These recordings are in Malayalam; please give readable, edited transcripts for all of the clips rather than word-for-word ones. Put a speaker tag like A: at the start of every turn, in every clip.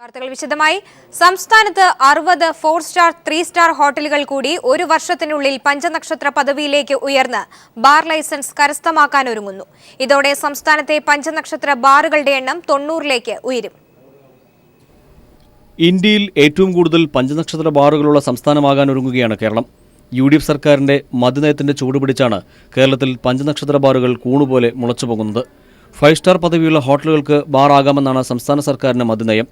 A: വാർത്തകൾ വിശദമായി. സംസ്ഥാനത്ത് 60 4 സ്റ്റാർ 3 സ്റ്റാർ ഹോട്ടലുകൾ കൂടി ഒരു വർഷത്തിനുള്ളിൽ പഞ്ചനക്ഷത്ര പദവിയിലേക്ക് ഉയർന്ന് ബാർ ലൈസൻസ് കരസ്ഥമാക്കാനൊരുങ്ങുന്നു. ഇതോടെ സംസ്ഥാനത്തെ പഞ്ചനക്ഷത്ര ബാറുകളുടെ എണ്ണം 90ലേക്ക് ഉയരും.
B: ഇന്ത്യയിൽ ഏറ്റവും കൂടുതൽ പഞ്ചനക്ഷത്ര ബാറുകളുള്ള സംസ്ഥാനമാകാനൊരുങ്ങുകയാണ് കേരളം. UDF സർക്കാരിന്റെ മദ്യനയത്തിന്റെ ചൂടുപിടിച്ചാണ് കേരളത്തിൽ പഞ്ചനക്ഷത്ര ബാറുകൾ കൂണുപോലെ മുളച്ചുപോകുന്നത്. 5 സ്റ്റാർ പദവിയുള്ള ഹോട്ടലുകൾക്ക് ബാർ ആകാമെന്നാണ് സംസ്ഥാന സർക്കാരിന്റെ മദ്യനയം.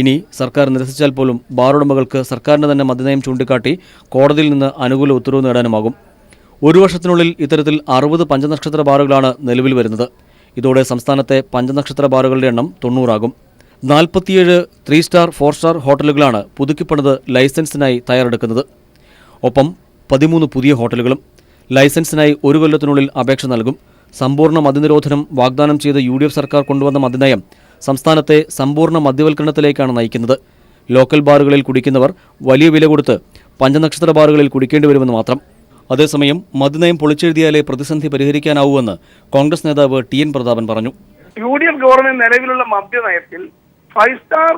B: ഇനി സർക്കാർ നിരസിച്ചാൽ പോലും ബാറുടമകൾക്ക് സർക്കാരിന്റെ തന്നെ മദ്യനയം ചൂണ്ടിക്കാട്ടി കോടതിയിൽ നിന്ന് അനുകൂല ഉത്തരവ് നേടാനുമാകും. ഒരു വർഷത്തിനുള്ളിൽ ഇത്തരത്തിൽ 60 പഞ്ചനക്ഷത്ര ബാറുകളാണ് നിലവിൽ വരുന്നത്. ഇതോടെ സംസ്ഥാനത്തെ പഞ്ചനക്ഷത്ര ബാറുകളുടെ എണ്ണം 90 ആകും. 47 3 സ്റ്റാർ 4 സ്റ്റാർ ഹോട്ടലുകളാണ് പുതുക്കിപ്പണിത് ലൈസൻസിനായി തയ്യാറെടുക്കുന്നത്. ഒപ്പം 13 പുതിയ ഹോട്ടലുകളും. ലൈസൻസിനായി ഒരു കൊല്ലത്തിനുള്ളിൽ അപേക്ഷ നൽകും. സമ്പൂർണ്ണ മദ്യനിരോധനം വാഗ്ദാനം ചെയ്ത് UDF സർക്കാർ കൊണ്ടുവന്ന മദ്യനയം സംസ്ഥാനത്തെ സമ്പൂർണ്ണ മദ്യവൽക്കരണത്തിലേക്കാണ് നയിക്കുന്നത്. ലോക്കൽ ബാറുകളിൽ കുടിക്കുന്നവർ വലിയ വില കൊടുത്ത് പഞ്ചനക്ഷത്ര ബാറുകളിൽ കുടിക്കേണ്ടി വരുമെന്ന് മാത്രം. അതേസമയം മദ്യനയം പൊളിച്ചെഴുതിയാലേ പ്രതിസന്ധി പരിഹരിക്കാനാവൂവെന്ന് കോൺഗ്രസ് നേതാവ് TN പ്രതാപൻ പറഞ്ഞു.
C: UDF ഗവൺമെന്റ് നിലവിലുള്ള മദ്യനയത്തിൽ 5 സ്റ്റാർ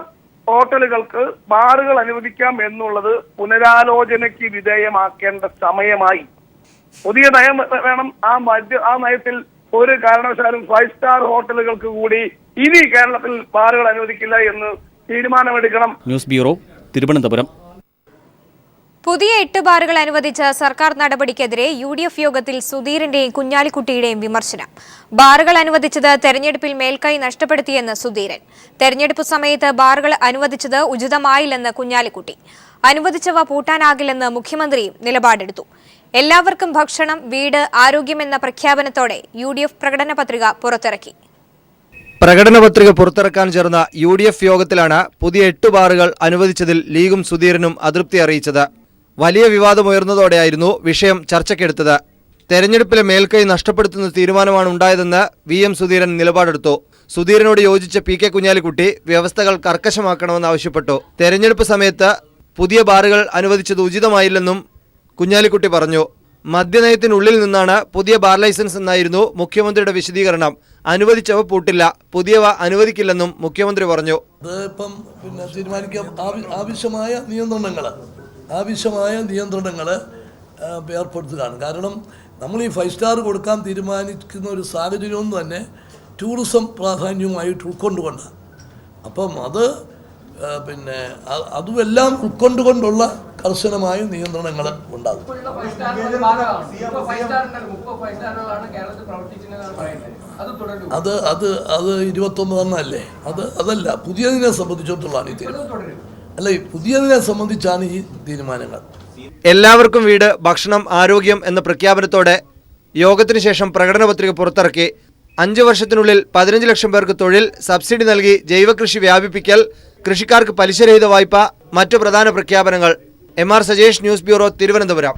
C: ഹോട്ടലുകൾക്ക് ബാറുകൾ അനുവദിക്കാം എന്നുള്ളത് പുനരാലോചനയ്ക്ക് വിധേയമാക്കേണ്ട സമയമായി. പുതിയ നയം വേണം. ആ നയത്തിൽ ഒരു കാരണവശാലും 5 സ്റ്റാർ ഹോട്ടലുകൾക്ക് കൂടി ഇനി കേരളത്തിൽ ബാറുകൾ അനുവദിക്കില്ല എന്ന് തീരുമാനമെടുക്കണം.
B: News bureau, Thiruvananthapuram.
A: പുതിയ 8 ബാറുകൾ അനുവദിച്ച സർക്കാർ നടപടിക്കെതിരെ UDF യോഗത്തിൽ സുധീരന്റെയും കുഞ്ഞാലിക്കുട്ടിയുടെയും വിമർശനം. ബാറുകൾ അനുവദിച്ചത് തെരഞ്ഞെടുപ്പിൽ മേൽക്കൈ നഷ്ടപ്പെടുത്തിയെന്ന് സുധീരൻ. തെരഞ്ഞെടുപ്പ് സമയത്ത് ബാറുകൾ അനുവദിച്ചത് ഉചിതമായില്ലെന്ന് കുഞ്ഞാലിക്കുട്ടി. അനുവദിച്ചവ പൂട്ടാനാകില്ലെന്ന് മുഖ്യമന്ത്രിയും നിലപാടെടുത്തു. എല്ലാവർക്കും ഭക്ഷണം, വീട്, ആരോഗ്യമെന്ന പ്രഖ്യാപനത്തോടെ UDF പ്രകടന പത്രിക പുറത്തിറക്കി.
D: പ്രകടന പത്രിക പുറത്തിറക്കാൻ ചേർന്ന UDF യോഗത്തിലാണ് പുതിയ 8 ബാറുകൾ അനുവദിച്ചതിൽ ലീഗും സുധീരനും അതൃപ്തി അറിയിച്ചത്. വലിയ വിവാദമുയർന്നതോടെയായിരുന്നു വിഷയം ചർച്ചയ്ക്കെടുത്തത്. തെരഞ്ഞെടുപ്പിലെ മേൽക്കൈ നഷ്ടപ്പെടുത്തുന്ന തീരുമാനമാണ് ഉണ്ടായതെന്ന് VM സുധീരൻ നിലപാടെടുത്തു. സുധീരനോട് യോജിച്ച PK കുഞ്ഞാലിക്കുട്ടി വ്യവസ്ഥകൾ കർക്കശമാക്കണമെന്നാവശ്യപ്പെട്ടു. തെരഞ്ഞെടുപ്പ് സമയത്ത് പുതിയ ബാറുകൾ അനുവദിച്ചത് ഉചിതമായില്ലെന്നും കുഞ്ഞാലിക്കുട്ടി പറഞ്ഞു. മദ്യനയത്തിനുള്ളിൽ നിന്നാണ് പുതിയ ബാർ ലൈസൻസ് എന്നായിരുന്നു മുഖ്യമന്ത്രിയുടെ വിശദീകരണം. അനുവദിച്ചവ പൂട്ടില്ല, പുതിയവ അനുവദിക്കില്ലെന്നും മുഖ്യമന്ത്രി പറഞ്ഞു.
E: അതിപ്പം തീരുമാനിക്കാൻ ആവശ്യമായ നിയന്ത്രണങ്ങൾ ഏർപ്പെടുത്തുകയാണ്. കാരണം നമ്മൾ ഈ 5 സ്റ്റാർ കൊടുക്കാൻ തീരുമാനിക്കുന്ന ഒരു സാഹചര്യമൊന്നും തന്നെ ടൂറിസം പ്രാധാന്യവുമായിട്ട് ഉൾക്കൊണ്ടുകൊണ്ടാണ്. അപ്പം അതുമെല്ലാം ഉൾക്കൊണ്ടുകൊണ്ടുള്ള കർശനമായ നിയന്ത്രണങ്ങൾ ഉണ്ടാകും. അത് 21 അല്ലേ? അതല്ല, പുതിയതിനെ സംബന്ധിച്ചിടത്തോളാണ് ഈ തീരുമാനം. അല്ല, ഈ പുതിയതിനെ സംബന്ധിച്ചാണ് ഈ തീരുമാനങ്ങൾ.
D: എല്ലാവർക്കും വീട്, ഭക്ഷണം, ആരോഗ്യം എന്ന പ്രഖ്യാപനത്തോടെ യോഗത്തിന് ശേഷം പ്രകടന പത്രിക പുറത്തിറക്കി. 5 വർഷത്തിനുള്ളിൽ 15 ലക്ഷം പേർക്ക് തൊഴിൽ, സബ്സിഡി നൽകി ജൈവകൃഷി വ്യാപിപ്പിക്കൽ, കൃഷിക്കാർക്ക് പലിശരഹിത വായ്പ, മറ്റു പ്രധാന പ്രഖ്യാപനങ്ങൾ. MR Sajesh, news bureau, Thiruvananthapuram.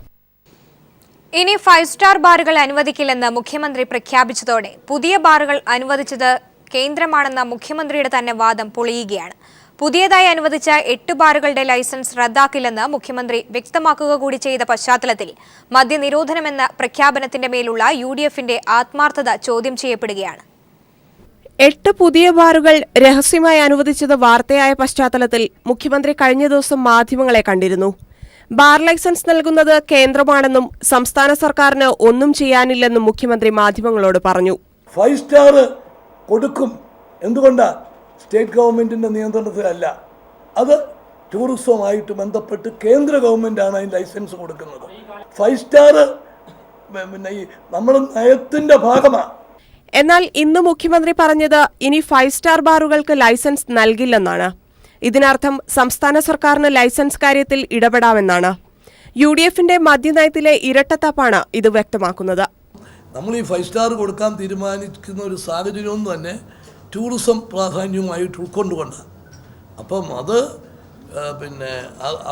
A: ഇനി 5 സ്റ്റാർ ബാറുകൾ അനുവദിക്കില്ലെന്ന് മുഖ്യമന്ത്രി പ്രഖ്യാപിച്ചതോടെ പുതിയ ബാറുകൾ അനുവദിച്ചത് കേന്ദ്രമാണെന്ന മുഖ്യമന്ത്രിയുടെ തന്നെ വാദം പൊളിയുകയാണ്. പുതിയതായി അനുവദിച്ച 8 ബാറുകളുടെ ലൈസൻസ് റദ്ദാക്കില്ലെന്ന് മുഖ്യമന്ത്രി വ്യക്തമാക്കുക കൂടി ചെയ്ത പശ്ചാത്തലത്തിൽ മദ്യനിരോധനമെന്ന പ്രഖ്യാപനത്തിന്റെ മേലുള്ള UDFന്റെ ആത്മാർത്ഥത ചോദ്യം ചെയ്യപ്പെടുകയാണ്.
F: 8 പുതിയ ബാറുകൾ രഹസ്യമായി അനുവദിച്ചത് വാർത്തയായ പശ്ചാത്തലത്തിൽ മുഖ്യമന്ത്രി കഴിഞ്ഞ ദിവസം മാധ്യമങ്ങളെ കണ്ടിരുന്നു. ബാർ ലൈസൻസ് നൽകുന്നത് കേന്ദ്രമാണെന്നും സംസ്ഥാന സർക്കാരിന് ഒന്നും ചെയ്യാനില്ലെന്നും മുഖ്യമന്ത്രി മാധ്യമങ്ങളോട് പറഞ്ഞു.
E: 5 സ്റ്റാർ കൊടുക്കും. എന്തുകൊണ്ടാ? സ്റ്റേറ്റ് ഗവൺമെന്റിന്റെ നിയന്ത്രണത്തിലല്ല. അത് ടൂറിസവുമായിട്ട് ബന്ധപ്പെട്ട് കേന്ദ്ര ഗവൺമെന്റാണ് അതിന് ലൈസൻസ് കൊടുക്കുന്നത്. 5 സ്റ്റാർ നമ്മുടെ നയത്തിന്റെ ഭാഗമാണ്.
F: എന്നാൽ ഇന്ന് മുഖ്യമന്ത്രി പറഞ്ഞത് ഇനി 5 സ്റ്റാർ ബാറുകൾക്ക് ലൈസൻസ് നൽകില്ലെന്നാണ്. ഇതിനർത്ഥം സംസ്ഥാന സർക്കാരിന് ലൈസൻസ് കാര്യത്തിൽ ഇടപെടാമെന്നാണ്. UDFന്റെ മദ്യനയത്തിലെ ഇരട്ടത്താപ്പാണ് ഇത് വ്യക്തമാക്കുന്നത്.
E: നമ്മൾ ഈ 5 സ്റ്റാർ കൊടുക്കാൻ തീരുമാനിക്കുന്ന ഒരു സാഹചര്യമൊന്നും തന്നെ ടൂറിസം പ്രാധാന്യവുമായിട്ട് ഉൾക്കൊണ്ടുകൊണ്ടാണ്. അപ്പം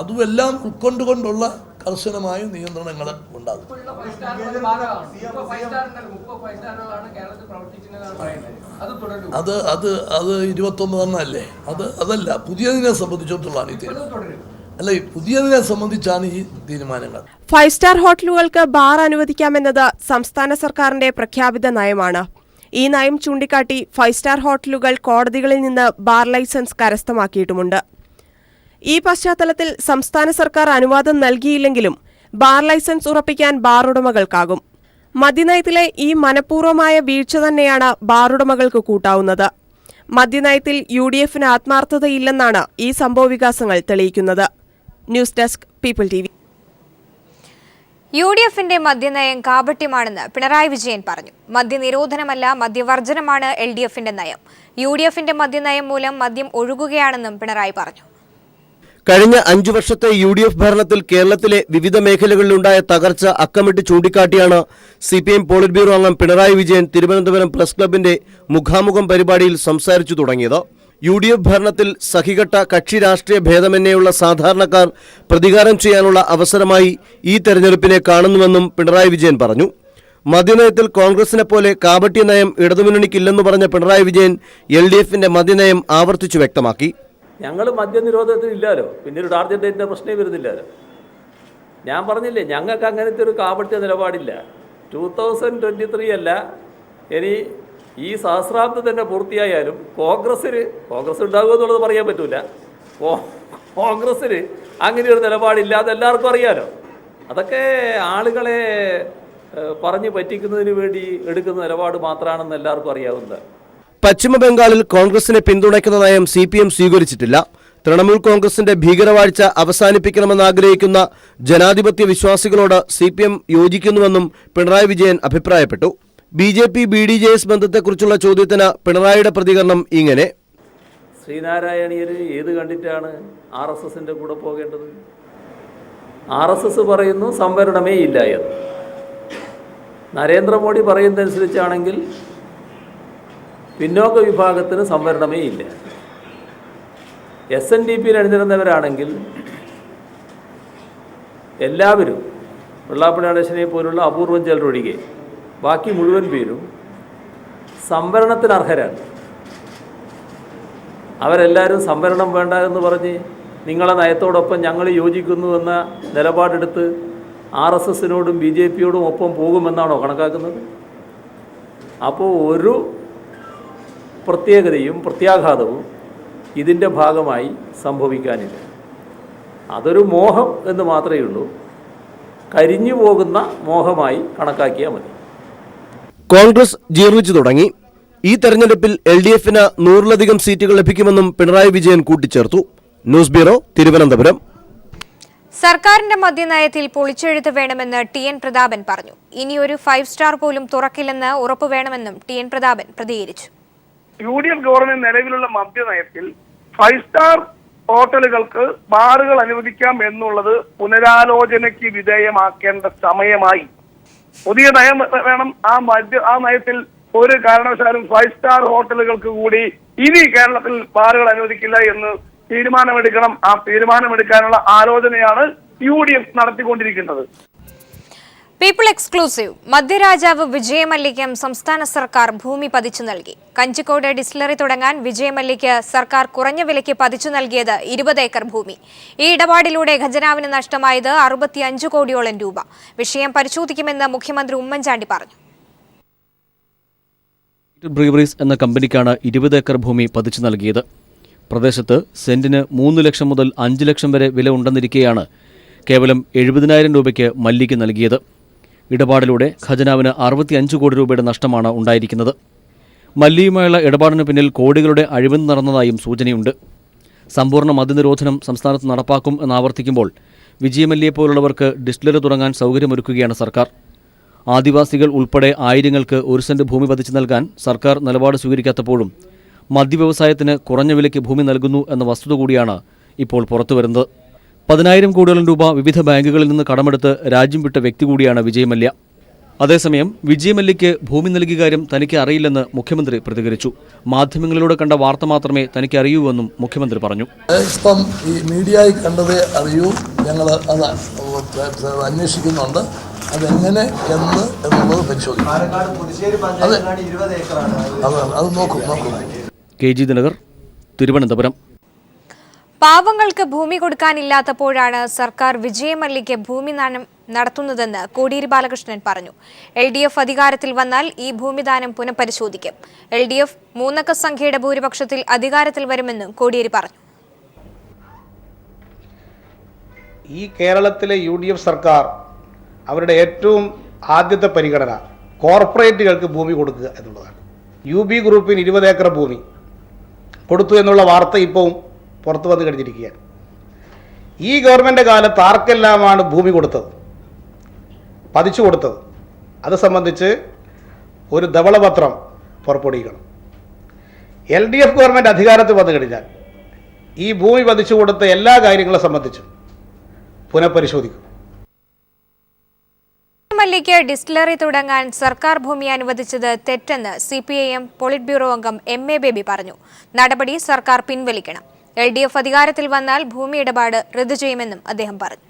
E: അതുമെല്ലാം ഉൾക്കൊണ്ടുകൊണ്ടുള്ള കർശനമായ നിയന്ത്രണങ്ങൾ ഉണ്ടാകും. അത് 21 അല്ലേ? അതല്ല, പുതിയതിനെ സംബന്ധിച്ചിടത്തോളാണ് ഈ തീരുമാനം. അല്ല, ഈ പുതിയതിനെ സംബന്ധിച്ചാണ് ഈ തീരുമാനങ്ങൾ.
F: 5 സ്റ്റാർ ഹോട്ടലുകൾക്ക് ബാർ അനുവദിക്കാമെന്നത് സംസ്ഥാന സർക്കാരിന്റെ പ്രഖ്യാപിത നയമാണ്. ഈ നയം ചൂണ്ടിക്കാട്ടി 5 സ്റ്റാർ ഹോട്ടലുകൾ കോടതികളിൽ നിന്ന് ബാർ ലൈസൻസ് കരസ്ഥമാക്കിയിട്ടുമുണ്ട്. ഈ പശ്ചാത്തലത്തിൽ സംസ്ഥാന സർക്കാർ അനുവാദം നൽകിയില്ലെങ്കിലും ബാർ ലൈസൻസ് ഉറപ്പിക്കാൻ ബാർ ഉടമകൾക്കാകും. മദ്യനയത്തിലെ ഈ മനഃപൂർവമായ വീഴ്ച തന്നെയാണ് ബാർ ഉടമകൾക്ക് കൂട്ടാവുന്നത്. മദ്യനയത്തിൽ UDFന് ആത്മാർത്ഥതയില്ലെന്നാണ് ഈ സംഭവവികാസങ്ങൾ തെളിയിക്കുന്നത്. News desk people TV.
A: UDFന്റെ മദ്യനയം കാപട്യമാണെന്ന് പിണറായി വിജയൻ പറഞ്ഞു. മദ്യനിരോധനമല്ല, മദ്യവർജനമാണ് LDFന്റെ നയം. UDFന്റെ മദ്യനയം മൂലം മദ്യം ഒഴുകുകയാണെന്നും പിണറായി പറഞ്ഞു.
G: കഴിഞ്ഞ 5 വർഷത്തെ UDF ഭരണത്തിൽ കേരളത്തിലെ വിവിധ മേഖലകളിലുണ്ടായ തകർച്ച അക്കമിട്ട് ചൂണ്ടിക്കാട്ടിയാണ് CPM പോളിറ്റ് ബ്യൂറോ അംഗം പിണറായി വിജയൻ തിരുവനന്തപുരം പ്രസ് ക്ലബിന്റെ മുഖാമുഖം പരിപാടിയിൽ സംസാരിച്ചു തുടങ്ങിയത്. UDF ഭരണത്തിൽ സഹികെട്ട കക്ഷി രാഷ്ട്രീയ ഭേദമന്യേയുള്ള സാധാരണക്കാർ പ്രതികാരം ചെയ്യാനുള്ള അവസരമായി ഈ തെരഞ്ഞെടുപ്പിനെ കാണുന്നുവെന്നും പിണറായി വിജയൻ പറഞ്ഞു. മദ്യനയത്തിൽ കോൺഗ്രസിനെ പോലെ കാപട്യ നയം ഇടതുമുന്നണിക്കില്ലെന്ന് പറഞ്ഞ പിണറായി വിജയൻ LDFന്റെ മദ്യനയം ആവർത്തിച്ചു വ്യക്തമാക്കി.
H: ഞങ്ങൾ മദ്യനിരോധനത്തിന് ഇല്ലല്ലോ, പിന്നെ ഒരു ടാർഗറ്റ് ഡേറ്റിൻ്റെ പ്രശ്നമേ വരുന്നില്ലല്ലോ. ഞാൻ പറഞ്ഞില്ലേ, ഞങ്ങൾക്ക് അങ്ങനത്തെ ഒരു കാപട്യ നിലപാടില്ല. 2023 അല്ല, ഇനി ഈ സഹസ്രാബ്ദം തന്നെ പൂർത്തിയായാലും കോൺഗ്രസ് ഉണ്ടാകുമെന്നുള്ളത് പറയാൻ പറ്റില്ല. കോൺഗ്രസ്സിന് അങ്ങനെയൊരു നിലപാടില്ല, അതെല്ലാവർക്കും അറിയാലോ. അതൊക്കെ ആളുകളെ പറഞ്ഞ് പറ്റിക്കുന്നതിന് വേണ്ടി എടുക്കുന്ന നിലപാട് മാത്രമാണെന്ന് എല്ലാവർക്കും അറിയാവുന്നത്.
G: പശ്ചിമബംഗാളിൽ കോൺഗ്രസിനെ പിന്തുണയ്ക്കുന്ന നയം CPM സ്വീകരിച്ചിട്ടില്ല. തൃണമൂൽ കോൺഗ്രസിന്റെ ഭീകരവാഴ്ച അവസാനിപ്പിക്കണമെന്നാഗ്രഹിക്കുന്ന ജനാധിപത്യ വിശ്വാസികളോട് CPM യോജിക്കുന്നുവെന്നും പിണറായി വിജയൻ അഭിപ്രായപ്പെട്ടു. BJP BDJS ബന്ധത്തെക്കുറിച്ചുള്ള ചോദ്യത്തിന് പിണറായിയുടെ പ്രതികരണം ഇങ്ങനെ:
H: ശ്രീനാരായണീയർ ഏത് കണ്ടിട്ടാണ് RSSന്റെ കൂടെ പോകേണ്ടത്? RSS പറയുന്നു സംവരണമേ ഇല്ല എന്ന്. നരേന്ദ്രമോദി പറയുന്നതനുസരിച്ചാണെങ്കിൽ പിന്നോക്ക വിഭാഗത്തിന് സംവരണമേ ഇല്ല. SNDPയിൽ അണിനിരുന്നവരാണെങ്കിൽ എല്ലാവരും, വെള്ളാപ്പള്ളി നടേശനെ പോലുള്ള അപൂർവം ചിലരൊഴികെ ബാക്കി മുഴുവൻ പേരും സംവരണത്തിന് അർഹരാണ്. അവരെല്ലാവരും സംവരണം വേണ്ട എന്ന് പറഞ്ഞ് നിങ്ങളെ നയത്തോടൊപ്പം ഞങ്ങൾ യോജിക്കുന്നു എന്ന നിലപാടെടുത്ത് RSSനോടും BJPയോടും ഒപ്പം പോകുമെന്നാണോ കണക്കാക്കുന്നത്? അപ്പോൾ ഒരു പ്രത്യേകതയും പ്രത്യാഘാതവും ഇതിൻ്റെ ഭാഗമായി സംഭവിക്കാനില്ല. അതൊരു മോഹം എന്ന് മാത്രമേ ഉള്ളൂ. കരിഞ്ഞു പോകുന്ന മോഹമായി കണക്കാക്കിയാൽ മതി.
G: കോൺഗ്രസ് ജീർണിച്ചു തുടങ്ങി. ഈ തെരഞ്ഞെടുപ്പിൽ LDFന് 100-ലധികം സീറ്റുകൾ ലഭിക്കുമെന്നും പിണറായി വിജയൻ കൂട്ടിച്ചേർത്തു. News bureau, Thiruvananthapuram.
A: സർക്കാരിന്റെ മദ്യനയത്തിൽ പൊളിച്ചെഴുത്ത് വേണമെന്ന് TN പ്രതാപൻ പറഞ്ഞു. ഇനിയൊരു 5 സ്റ്റാർ പോലും തുറക്കില്ലെന്ന് ഉറപ്പുവേണമെന്നും TN പ്രതാപൻ പ്രതികരിച്ചു.
C: UDF ഗവൺമെന്റ് നിലവിലുള്ള മദ്യനയത്തിൽ 5 സ്റ്റാർ ഹോട്ടലുകൾക്ക് ബാറുകൾ അനുവദിക്കാം എന്നുള്ളത് പുനരാലോചനയ്ക്ക് വിധേയമാക്കേണ്ട സമയമായി. പുതിയ നയം വേണം. ആ നയത്തിൽ ഒരു കാരണവശാലും 5 സ്റ്റാർ ഹോട്ടലുകൾക്ക് കൂടി ഇനി കേരളത്തിൽ ബാറുകൾ അനുവദിക്കില്ല എന്ന് തീരുമാനമെടുക്കണം. ആ തീരുമാനമെടുക്കാനുള്ള ആലോചനയാണ് UDF നടത്തിക്കൊണ്ടിരിക്കുന്നത്.
A: People exclusive. മദ്യരാജാവ് വിജയമല്യയ്ക്കും സംസ്ഥാന സർക്കാർ ഭൂമി പതിച്ചു നൽകി. കഞ്ചിക്കോട് ഡിസ്റ്റിലറി തുടങ്ങാൻ വിജയമല്യയ്ക്ക് സർക്കാർ കുറഞ്ഞ വിലയ്ക്ക് പതിച്ചു നൽകിയത് 20 ഏക്കർ ഭൂമി. ഈ ഇടപാടിലൂടെ ഖജനാവിന് നഷ്ടമായത് 65 കോടിയോളം രൂപ. വിഷയം പരിശോധിക്കുമെന്ന് മുഖ്യമന്ത്രി ഉമ്മൻചാണ്ടി പറഞ്ഞു.
B: ബ്രീവറീസ് എന്ന കമ്പനിക്കാണ് 20 ഏക്കർ ഭൂമി പതിച്ചു നൽകിയത്. പ്രദേശത്ത് സെന്റിന് 3 ലക്ഷം മുതൽ 5 ലക്ഷം വരെ വില ഉണ്ടെന്നിരിക്കെയാണ് കേവലം 70,000 രൂപയ്ക്ക് മല്ലിക്ക് നൽകിയത്. ഇടപാടിലൂടെ ഖജനാവിന് 65 കോടി രൂപയുടെ നഷ്ടമാണ് ഉണ്ടായിരിക്കുന്നത്. മല്ലിയുമായുള്ള ഇടപാടിന് പിന്നിൽ കോടികളുടെ അഴിമതി നടന്നതായും സൂചനയുണ്ട്. സമ്പൂർണ്ണ മദ്യനിരോധനം സംസ്ഥാനത്ത് നടപ്പാക്കും എന്നാവർത്തിക്കുമ്പോൾ വിജയമല്യയെപ്പോലുള്ളവർക്ക് ഡിസ്റ്റിലറി തുടങ്ങാൻ സൗകര്യമൊരുക്കുകയാണ് സർക്കാർ. ആദിവാസികൾ ഉൾപ്പെടെ ആയിരങ്ങൾക്ക് 1 സെന്റ് ഭൂമി പതിച്ചു നൽകാൻ സർക്കാർ നിലപാട് സ്വീകരിക്കാത്തപ്പോഴും മദ്യവ്യവസായത്തിന് കുറഞ്ഞ വിലയ്ക്ക് ഭൂമി നൽകുന്നു എന്ന വസ്തുത കൂടിയാണ് ഇപ്പോൾ പുറത്തുവരുന്നത്. 10,000 കോടിയോളം രൂപ വിവിധ ബാങ്കുകളിൽ നിന്ന് കടമെടുത്ത് രാജ്യം വിട്ട വ്യക്തി കൂടിയാണ് വിജയമല്യ. അതേസമയം വിജയമല്യയ്ക്ക് ഭൂമി നൽകിയ കാര്യം തനിക്ക് അറിയില്ലെന്ന് മുഖ്യമന്ത്രി പ്രതികരിച്ചു. മാധ്യമങ്ങളിലൂടെ കണ്ട വാർത്ത മാത്രമേ തനിക്ക് അറിയൂവെന്നും മുഖ്യമന്ത്രി പറഞ്ഞു.
E: ഇപ്പം ഈ മീഡിയയിൽ കണ്ടതേ അറിയൂ. ഞങ്ങൾ അത് അന്വേഷിക്കുന്നുണ്ട്. അതെങ്ങനെ എന്നുള്ളത് പരിശോധിക്കും. അത് നോക്കും.
B: KG ദിനകർ, തിരുവനന്തപുരം.
A: പാവങ്ങൾക്ക് ഭൂമി കൊടുക്കാനില്ലാത്തപ്പോഴാണ് സർക്കാർ വിജയമല്യയ്ക്ക് ഭൂമിദാനം നടത്തുന്നതെന്ന് കോടിയേരി ബാലകൃഷ്ണൻ പറഞ്ഞു. LDF അധികാരത്തിൽ വന്നാൽ ഈ ഭൂമിദാനം പുനഃപരിശോധിക്കും. LDF 3 അക്ക സംഖ്യയുടെ ഭൂരിപക്ഷത്തിൽ അധികാരത്തിൽ വരുമെന്നും കോടിയേരി പറഞ്ഞു.
I: ഈ കേരളത്തിലെ UDF സർക്കാർ അവരുടെ ഏറ്റവും ആദ്യത്തെ പരിഗണന കോർപ്പറേറ്റുകൾക്ക് ഭൂമി കൊടുക്കുക എന്നുള്ളതാണ്. UB ഗ്രൂപ്പിന് 20 ഏക്കർ ഭൂമി കൊടുത്തു എന്നുള്ള വാർത്ത ഇപ്പോൾ പുറത്തു വന്നു കഴിഞ്ഞിരിക്കുകയാണ്. ഈ ഗവൺമെൻറ് കാലത്ത് ആർക്കെല്ലാമാണ് ഭൂമി കൊടുത്തത്, പതിച്ചു കൊടുത്തത്, അത് സംബന്ധിച്ച് ഒരു ധവളപത്രം പുറപ്പെടുവിക്കണം. LDF ഗവൺമെൻറ് അധികാരത്തിൽ വന്നു കഴിഞ്ഞാൽ ഈ ഭൂമി പതിച്ചു കൊടുത്ത എല്ലാ കാര്യങ്ങളെ സംബന്ധിച്ചും പുനഃപരിശോധിക്കും.
A: മല്യയ്ക്ക് ഡിസ്റ്റിലറി തുടങ്ങാൻ സർക്കാർ ഭൂമി അനുവദിച്ചത് തെറ്റെന്ന് CPIM പോളിറ്റ് ബ്യൂറോ അംഗം MA ബേബി പറഞ്ഞു. നടപടി സർക്കാർ പിൻവലിക്കണം. LDF അധികാരത്തിൽ വന്നാൽ ഭൂമി ഇടപാട് റദ്ദു ചെയ്യുമെന്നും അദ്ദേഹം പറഞ്ഞു.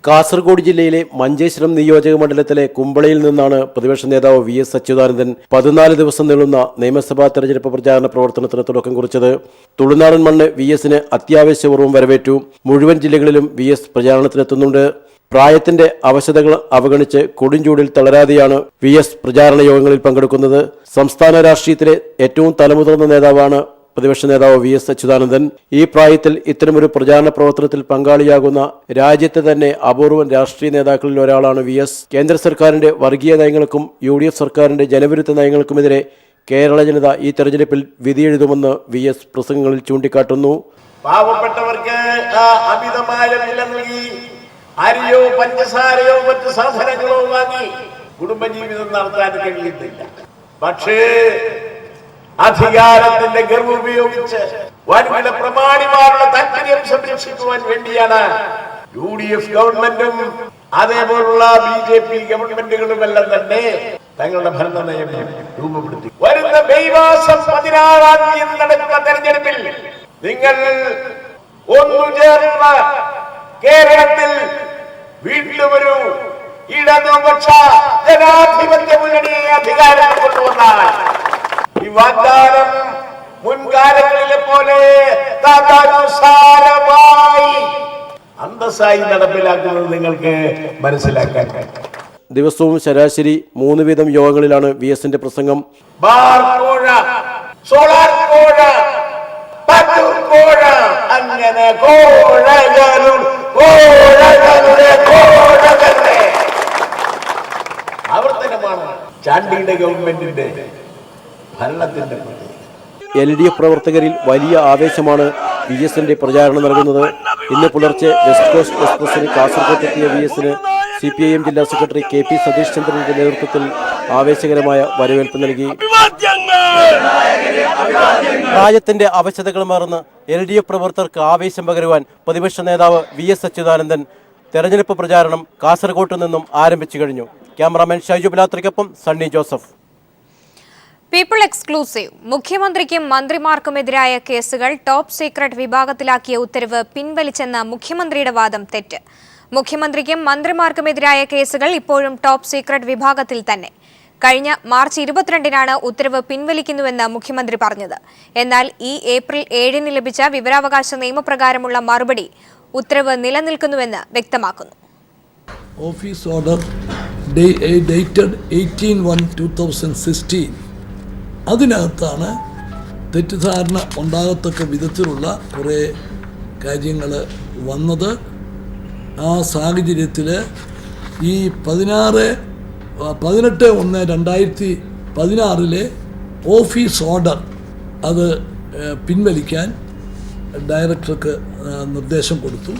G: കാസർഗോഡ് ജില്ലയിലെ മഞ്ചേശ്വരം നിയോജക മണ്ഡലത്തിലെ കുമ്പളയിൽ നിന്നാണ് പ്രതിപക്ഷ നേതാവ് VS അച്യുതാനന്ദൻ 14 ദിവസം നീളുന്ന നിയമസഭാ തെരഞ്ഞെടുപ്പ് പ്രചാരണ പ്രവർത്തനത്തിന് തുടക്കം കുറിച്ചത്. തുളുനാടൻ മണ്ണ് VSന് അത്യാവശ്യപൂർവ്വം വരവേറ്റു. മുഴുവൻ ജില്ലകളിലും VS പ്രചാരണത്തിനെത്തുന്നുണ്ട്. പ്രായത്തിന്റെ അവശതകൾ അവഗണിച്ച് കൊടുംചൂടിൽ തളരാതെയാണ് VS പ്രചാരണ യോഗങ്ങളിൽ പങ്കെടുക്കുന്നത്. സംസ്ഥാന രാഷ്ട്രീയത്തിലെ ഏറ്റവും തലമുതിർന്ന നേതാവാണ് പ്രതിപക്ഷ നേതാവ് VS അച്യുതാനന്ദൻ. ഈ പ്രായത്തിൽ ഇത്തരമൊരു പ്രചാരണ പ്രവർത്തനത്തിൽ പങ്കാളിയാകുന്ന രാജ്യത്തെ തന്നെ അപൂർവം രാഷ്ട്രീയ നേതാക്കളിൽ ഒരാളാണ് VS. കേന്ദ്ര സർക്കാരിന്റെ വർഗീയ നയങ്ങൾക്കും UDF സർക്കാരിന്റെ ജനവിരുദ്ധ നയങ്ങൾക്കുമെതിരെ കേരള ജനത ഈ തെരഞ്ഞെടുപ്പിൽ വിധിയെഴുതുമെന്ന് VS പ്രസംഗങ്ങളിൽ ചൂണ്ടിക്കാട്ടുന്നു.
J: പാവപ്പെട്ടവർക്ക് അമിതമായ വില നൽകി അരിയോ പഞ്ചസാരയോ മറ്റ് സാധനങ്ങളോ വാങ്ങി കുടുംബജീവിതം നടത്താൻ കഴിയുന്നില്ല. പക്ഷേ അധികാരത്തിന്റെ ഗർവം ഉപയോഗിച്ച് വൻകിട പ്രമാണിമാരുടെ താല്പര്യം സംരക്ഷിക്കുവാൻ വേണ്ടിയാണ് UDF ഗവൺമെന്റും അതേപോലുള്ള BJP ഗവൺമെന്റുകളുമെല്ലാം തന്നെ തങ്ങളുടെ ഭരണ നയം രൂപപ്പെടുത്തി. വരുന്ന മെയ് മാസം 16-ാം തീയതി നടക്കുന്ന തെരഞ്ഞെടുപ്പിൽ നിങ്ങൾ ഒന്നുചേർന്ന കേരളത്തിൽ വീണ്ടും ഒരു ഇടതുപക്ഷ ജനാധിപത്യ മുന്നണിയെ അധികാരത്തിൽ കൊണ്ടുവന്നാൽ ഈ വാഗ്ദാനം മുൻകാലങ്ങളിലെ പോലെ തദനുസാരമായി അന്തസ്സായി നടപ്പിലാക്കുന്നത് നിങ്ങൾക്ക് മനസ്സിലാക്കാൻ കഴിയും.
G: ദിവസവും ശരാശരി 3 വീതം യോഗങ്ങളിലാണ് VSന്റെ പ്രസംഗം.
J: അങ്ങനെ ആവർത്തനമാണ് ചാണ്ടിയുടെ ഗവൺമെന്റിന്റെ ഭരണത്തിന്റെ.
G: LDF പ്രവർത്തകരിൽ വലിയ ആവേശമാണ് VSന്റെ പ്രചാരണം നൽകുന്നത്. ഇന്ന് പുലർച്ചെ വെസ്റ്റ് കോസ്റ്റ് എക്സ്പ്രസിന് കാസർഗോഡ് എത്തിയ VSന് CPIM ജില്ലാ സെക്രട്ടറി KP സതീഷ് ചന്ദ്രന്റെ നേതൃത്വത്തിൽ ആവേശകരമായ വരവേൽപ്പ് നൽകി. രാജ്യത്തിന്റെ അവശതകൾ മറന്ന് LDF പ്രവർത്തകർക്ക് ആവേശം പകരുവാൻ പ്രതിപക്ഷ നേതാവ് VS അച്യുതാനന്ദൻ തെരഞ്ഞെടുപ്പ് പ്രചാരണം കാസർഗോഡ് നിന്നും ആരംഭിച്ചു കഴിഞ്ഞു. ക്യാമറാമാൻ ഷൈജു ബിലാത്രിക്കൊപ്പം സണ്ണി ജോസഫ്.
A: People exclusive. മുഖ്യമന്ത്രിക്കും മന്ത്രിമാർക്കുമെതിരായ കേസുകൾ ടോപ്പ് സീക്രട്ട് വിഭാഗത്തിലാക്കിയ ഉത്തരവ് പിൻവലിച്ചെന്ന മുഖ്യമന്ത്രിയുടെ വാദം തെറ്റ്. മുഖ്യമന്ത്രിക്കും മന്ത്രിമാർക്കുമെതിരായ കേസുകൾ ഇപ്പോഴും ടോപ്പ് സീക്രട്ട് വിഭാഗത്തിൽ തന്നെ. കഴിഞ്ഞ മാർച്ച് 22-നാണ് ഉത്തരവ് പിൻവലിക്കുന്നുവെന്ന് മുഖ്യമന്ത്രി പറഞ്ഞത്. എന്നാൽ ഈ ഏപ്രിൽ 7-ന് ലഭിച്ച വിവരാവകാശ നിയമപ്രകാരമുള്ള മറുപടി ഉത്തരവ് നിലനിൽക്കുന്നുവെന്ന് വ്യക്തമാക്കുന്നു.
E: ഓഫീസ് ഓർഡർ ഡേറ്റഡ് 18/1/2016 അതിനകത്താണ് തെറ്റിദ്ധാരണ ഉണ്ടാകത്തക്ക വിധത്തിലുള്ള കുറേ കാര്യങ്ങൾ വന്നത്. ആ സാഹചര്യത്തിൽ ഈ 18/1/2016 ഓഫീസ് ഓർഡർ അത് പിൻവലിക്കാൻ ഡയറക്ടർക്ക് നിർദ്ദേശം കൊടുത്തു.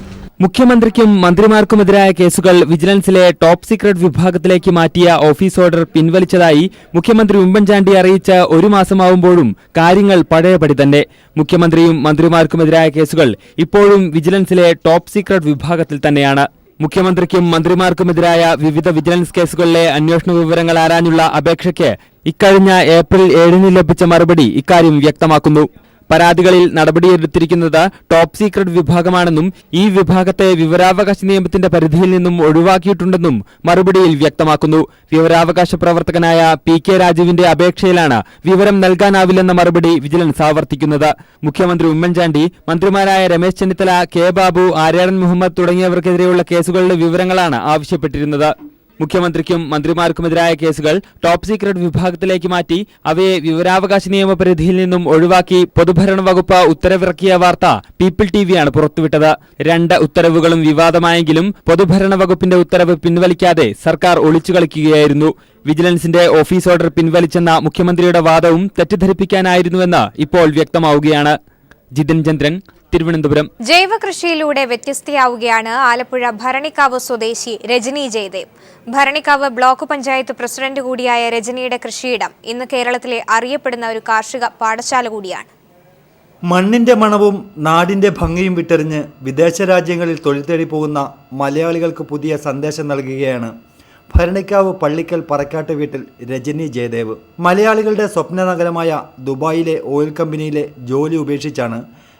K: മുഖ്യമന്ത്രിക്കും മന്ത്രിമാർക്കുമെതിരായ കേസുകൾ വിജിലൻസിലെ ടോപ്പ് സീക്രട്ട് വിഭാഗത്തിലേക്ക് മാറ്റിയ ഓഫീസ് ഓർഡർ പിൻവലിച്ചതായി മുഖ്യമന്ത്രി ഉമ്മൻചാണ്ടി അറിയിച്ച 1 മാസമാവുമ്പോഴും കാര്യങ്ങൾ പഴയപടി തന്നെ. മുഖ്യമന്ത്രിയും മന്ത്രിമാർക്കുമെതിരായ കേസുകൾ ഇപ്പോഴും വിജിലൻസിലെ ടോപ്പ് സീക്രട്ട് വിഭാഗത്തിൽ തന്നെയാണ്. മുഖ്യമന്ത്രിക്കും മന്ത്രിമാർക്കുമെതിരായ വിവിധ വിജിലൻസ് കേസുകളിലെ അന്വേഷണ വിവരങ്ങൾ ആരാഞ്ഞുള്ള അപേക്ഷയ്ക്ക് ഇക്കഴിഞ്ഞ ഏപ്രിൽ 7-ന് ലഭിച്ച മറുപടി ഇക്കാര്യം വ്യക്തമാക്കുന്നു. പരാതികളിൽ നടപടിയെടുത്തിരിക്കുന്നത് ടോപ്പ് സീക്രട്ട് വിഭാഗമാണെന്നും ഈ വിഭാഗത്തെ വിവരാവകാശ നിയമത്തിന്റെ പരിധിയിൽ നിന്നും ഒഴിവാക്കിയിട്ടുണ്ടെന്നും മറുപടിയിൽ വ്യക്തമാക്കുന്നു. വിവരാവകാശ പ്രവർത്തകനായ PK രാജുവിന്റെ അപേക്ഷയിലാണ് വിവരം നൽകാനാവില്ലെന്ന മറുപടി വിജിലൻസ് ആവർത്തിക്കുന്നത്. മുഖ്യമന്ത്രി ഉമ്മൻചാണ്ടി, മന്ത്രിമാരായ രമേശ് ചെന്നിത്തല, കെ ബാബു, ആര്യാടൻ മുഹമ്മദ് തുടങ്ങിയവർക്കെതിരെയുള്ള കേസുകളുടെ വിവരങ്ങളാണ് ആവശ്യപ്പെട്ടിരുന്നത്. മുഖ്യമന്ത്രിക്കും മന്ത്രിമാർക്കുമെതിരായ കേസുകൾ ടോപ്പ് സീക്രട്ട് വിഭാഗത്തിലേക്ക് മാറ്റി അവയെ വിവരാവകാശ നിയമപരിധിയിൽ നിന്നും ഒഴിവാക്കി പൊതുഭരണ വകുപ്പ് ഉത്തരവിറക്കിയ വാർത്ത പീപ്പിൾ TVയാണ് പുറത്തുവിട്ടത്. 2 ഉത്തരവുകളും വിവാദമായെങ്കിലും പൊതുഭരണ വകുപ്പിന്റെ ഉത്തരവ് പിൻവലിക്കാതെ സർക്കാർ ഒളിച്ചുകളിക്കുകയായിരുന്നു. വിജിലൻസിന്റെ ഓഫീസ് ഓർഡർ പിൻവലിച്ചെന്ന മുഖ്യമന്ത്രിയുടെ വാദവും തെറ്റിദ്ധരിപ്പിക്കാനായിരുന്നുവെന്ന് ഇപ്പോൾ വ്യക്തമാവുകയാണ്. ജിതിൻ ചന്ദ്രൻ, തിരുവനന്തപുരം.
A: ജൈവ കൃഷിയിലൂടെ വ്യത്യസ്തയാവുകയാണ് ആലപ്പുഴ ഭരണിക്കാവ് സ്വദേശി രജനി ജയദേവ്. ഭരണിക്കാവ് ബ്ലോക്ക് പഞ്ചായത്ത് പ്രസിഡന്റ് കൂടിയായ രജനിയുടെ കൃഷിയിടം ഇന്ന് കേരളത്തിലെ അറിയപ്പെടുന്ന ഒരു കാർഷിക പാഠശാല കൂടിയാണ്.
L: മണ്ണിന്റെ മണവും നാടിന്റെ ഭംഗിയും വിട്ടെറിഞ്ഞ് വിദേശ രാജ്യങ്ങളിൽ തൊഴിൽ തേടി പോകുന്ന മലയാളികൾക്ക് പുതിയ സന്ദേശം നൽകുകയാണ് ഭരണിക്കാവ് പള്ളിക്കൽ പറക്കാട്ട് വീട്ടിൽ രജനി ജയദേവ്. മലയാളികളുടെ സ്വപ്ന നഗരമായ ദുബായിലെ ഓയിൽ കമ്പനിയിലെ ജോലി ഉപേക്ഷിച്ചാണ്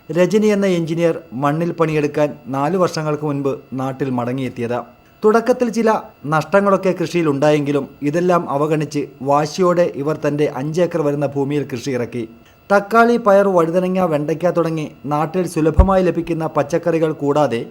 L: രജനി എന്ന എഞ്ചിനീയർ മണ്ണിൽ പണിയെടുക്കാൻ 4 വർഷങ്ങൾക്ക് മുൻപ് നാട്ടിൽ മടങ്ങിയെത്തിയത്. തുടക്കത്തിൽ ചില നഷ്ടങ്ങളൊക്കെ കൃഷിയിൽ ഉണ്ടായെങ്കിലും ഇതെല്ലാം അവഗണിച്ച് വാശിയോടെ ഇവർ തൻ്റെ 5 ഏക്കർ വരുന്ന ഭൂമിയിൽ കൃഷി ഇറക്കി. തക്കാളി, പയർ, വഴുതനങ്ങ, വെണ്ടയ്ക്ക തുടങ്ങി നാട്ടിൽ സുലഭമായി ലഭിക്കുന്ന പച്ചക്കറികൾ കൂടാതെ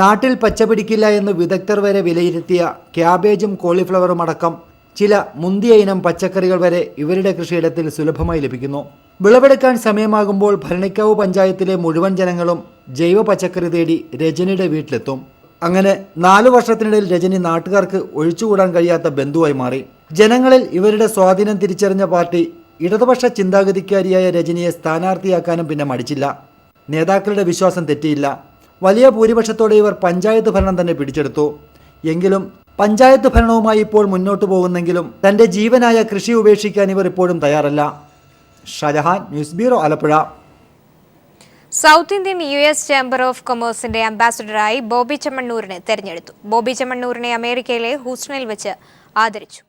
L: നാട്ടിൽ പച്ചപിടിക്കില്ല എന്ന് വിദഗ്ധർ വരെ വിലയിരുത്തിയ ക്യാബേജും കോളിഫ്ലവറും അടക്കം ചില മുന്തിയ ഇനം പച്ചക്കറികൾ വരെ ഇവരുടെ കൃഷിയിടത്തിൽ സുലഭമായി ലഭിക്കുന്നു. വിളവെടുക്കാൻ സമയമാകുമ്പോൾ ഭരണിക്കാവ് പഞ്ചായത്തിലെ മുഴുവൻ ജനങ്ങളും ജൈവ പച്ചക്കറി തേടി രജനിയുടെ വീട്ടിലെത്തും. അങ്ങനെ 4 വർഷത്തിനിടയിൽ രജനി നാട്ടുകാർക്ക് ഒഴിച്ചുകൂടാൻ കഴിയാത്ത ബന്ധുവായി മാറി. ജനങ്ങളിൽ ഇവരുടെ സ്വാധീനം തിരിച്ചറിഞ്ഞ പാർട്ടി ഇടതുപക്ഷ ചിന്താഗതിക്കാരിയായ രജനിയെ സ്ഥാനാർത്ഥിയാക്കാനും പിന്നെ മടിച്ചില്ല. നേതാക്കളുടെ വിശ്വാസം തെറ്റിയില്ല. വലിയ ഭൂരിപക്ഷത്തോടെ ഇവർ പഞ്ചായത്ത് ഭരണം തന്നെ പിടിച്ചെടുത്തു. എങ്കിലും പഞ്ചായത്ത് ഭരണവുമായി ഇപ്പോൾ മുന്നോട്ട് പോകുന്നെങ്കിലും തൻ്റെ ജീവനായ കൃഷി ഉപേക്ഷിക്കാൻ ഇവർ ഇപ്പോഴും തയ്യാറല്ല. Shajahan, news bureau, Alappuzha.
A: South Indian US chamber of കൊമേഴ്സിന്റെ അംബാസഡറായി ബോബി ചെമ്മണ്ണൂരിനെ തെരഞ്ഞെടുത്തു. ബോബി ചെമ്മണ്ണൂരിനെ അമേരിക്കയിലെ ഹൂസ്റ്റണിൽ വെച്ച് ആദരിച്ചു.